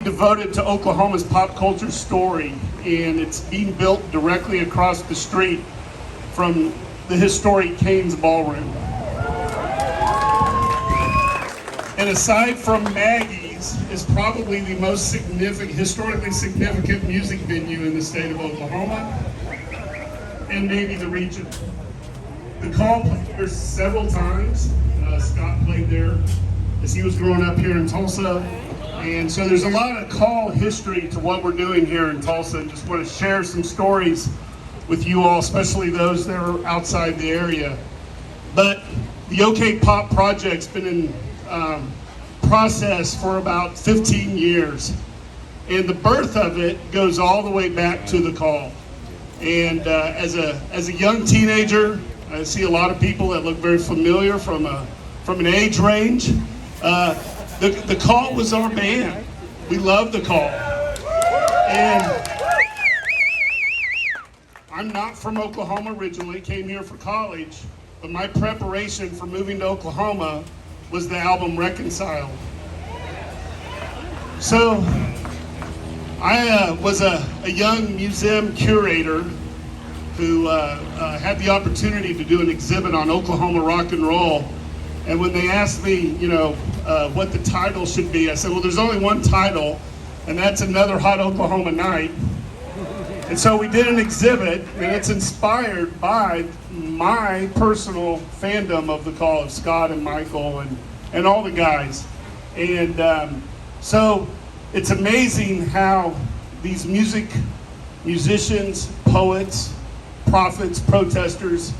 devoted to Oklahoma's pop culture story, and it's being built directly across the street from the historic Cain's Ballroom. And aside from Maggie's, is probably the most significant, historically significant music venue in the state of Oklahoma, and maybe the region. The Call played there several times. Scott played there as he was growing up here in Tulsa. And so there's a lot of Call history to what we're doing here in Tulsa, and just want to share some stories with you all, especially those that are outside the area. But the OK Pop project's been in process for about 15 years. And the birth of it goes all the way back to the Call. And as a young teenager, I see a lot of people that look very familiar from an age range. The Call was our band. We loved the Call. And I'm not from Oklahoma originally, came here for college, but my preparation for moving to Oklahoma was the album Reconciled. So I was a young museum curator who had the opportunity to do an exhibit on Oklahoma rock and roll. And when they asked me, what the title should be, I said, well, there's only one title, and that's Another Hot Oklahoma Night. And so we did an exhibit, and it's inspired by my personal fandom of the Call, of Scott and Michael and all the guys. And so it's amazing how these musicians, poets, prophets, protesters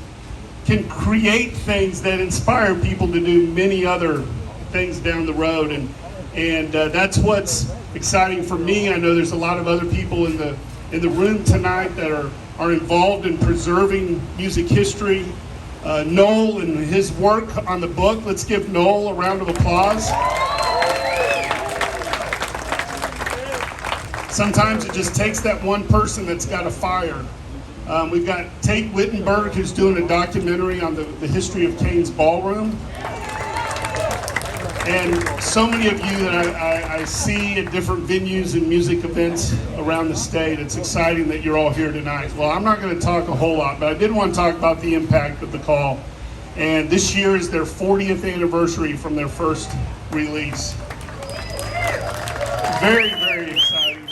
can create things that inspire people to do many other things down the road. And that's what's exciting for me. I know there's a lot of other people in the room tonight that are involved in preserving music history. Noel and his work on the book. Let's give Noel a round of applause. Sometimes it just takes that one person that's got a fire. We've got Tate Wittenberg, who's doing a documentary on the history of Cain's Ballroom. And so many of you that I see at different venues and music events around the state. It's exciting that you're all here tonight. Well, I'm not going to talk a whole lot, but I did want to talk about the impact of the Call. And this year is their 40th anniversary from their first release. Very, very exciting.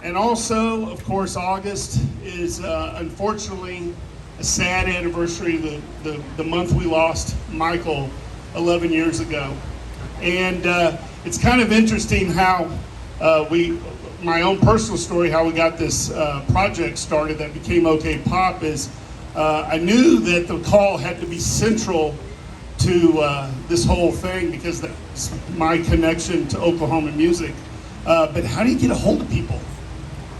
And also, of course, August is unfortunately a sad anniversary, the month we lost Michael 11 years ago. And it's kind of interesting how my own personal story, how we got this project started that became OK Pop is I knew that the Call had to be central to this whole thing because that's my connection to Oklahoma music. But how do you get a hold of people?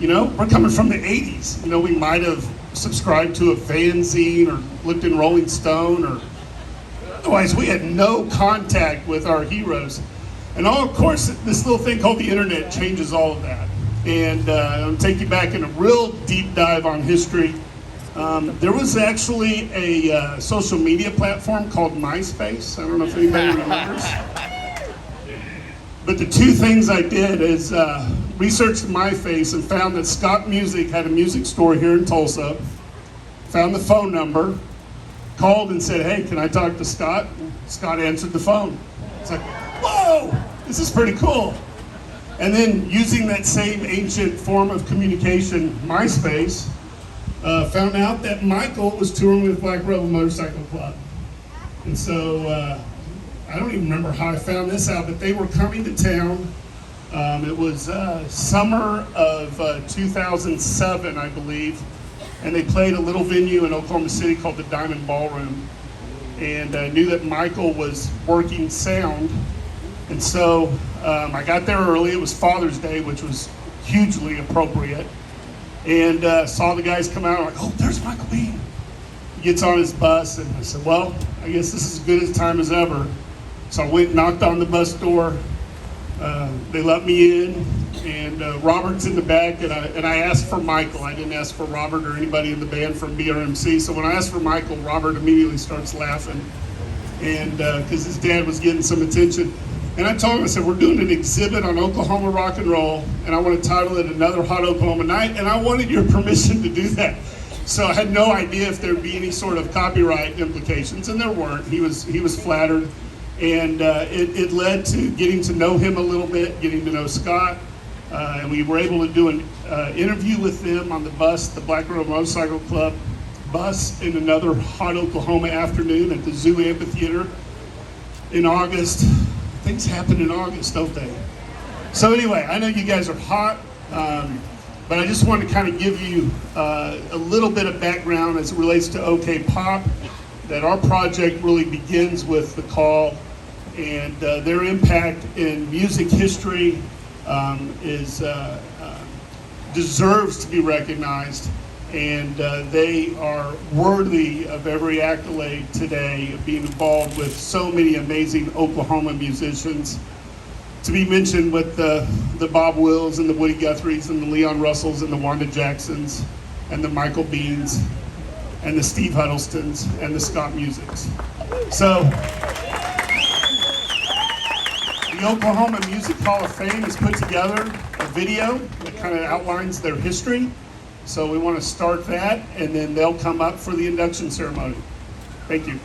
We're coming from the 80s. We might have subscribed to a fanzine or looked in Rolling Stone, or otherwise we had no contact with our heroes. And of course, this little thing called the internet changes all of that. And I'll take you back in a real deep dive on history. There was actually a social media platform called MySpace. I don't know if anybody remembers. But the two things I did is researched MySpace and found that Scott Music had a music store here in Tulsa, found the phone number, called and said, hey, can I talk to Scott? Scott answered the phone. It's like, whoa, this is pretty cool. And then using that same ancient form of communication, MySpace, found out that Michael was touring with Black Rebel Motorcycle Club. And so I don't even remember how I found this out, but they were coming to town. It was summer of 2007, I believe, and they played a little venue in Oklahoma City called the Diamond Ballroom. And I knew that Michael was working sound, and so I got there early. It was Father's Day, which was hugely appropriate, and saw the guys come out. I'm like, oh, there's Michael Bean. He gets on his bus, and I said, well, I guess this is as good a time as ever. So I went and knocked on the bus door. They let me in, and Robert's in the back, and I asked for Michael. I didn't ask for Robert or anybody in the band from BRMC. So when I asked for Michael, Robert immediately starts laughing, and because his dad was getting some attention. And I told him, I said, we're doing an exhibit on Oklahoma rock and roll, and I want to title it Another Hot Oklahoma Night, and I wanted your permission to do that. So I had no idea if there'd be any sort of copyright implications, and there weren't. He was flattered, and it led to getting to know him a little bit, getting to know Scott, and we were able to do an interview with them on the bus, the Black Road Motorcycle Club bus, in Another Hot Oklahoma afternoon at the Zoo Amphitheater in August. Things happen in August, don't they? So anyway, I know you guys are hot, but I just wanted to kind of give you a little bit of background as it relates to OK Pop, that our project really begins with the call, and their impact in music history deserves to be recognized, and they are worthy of every accolade today of being involved with so many amazing Oklahoma musicians. To be mentioned with the Bob Wills and the Woody Guthries and the Leon Russells and the Wanda Jacksons and the Michael Beans and the Steve Huddlestons and the Scott Musics. So the Oklahoma Music Hall of Fame has put together a video that kind of outlines their history. So we want to start that, and then they'll come up for the induction ceremony. Thank you.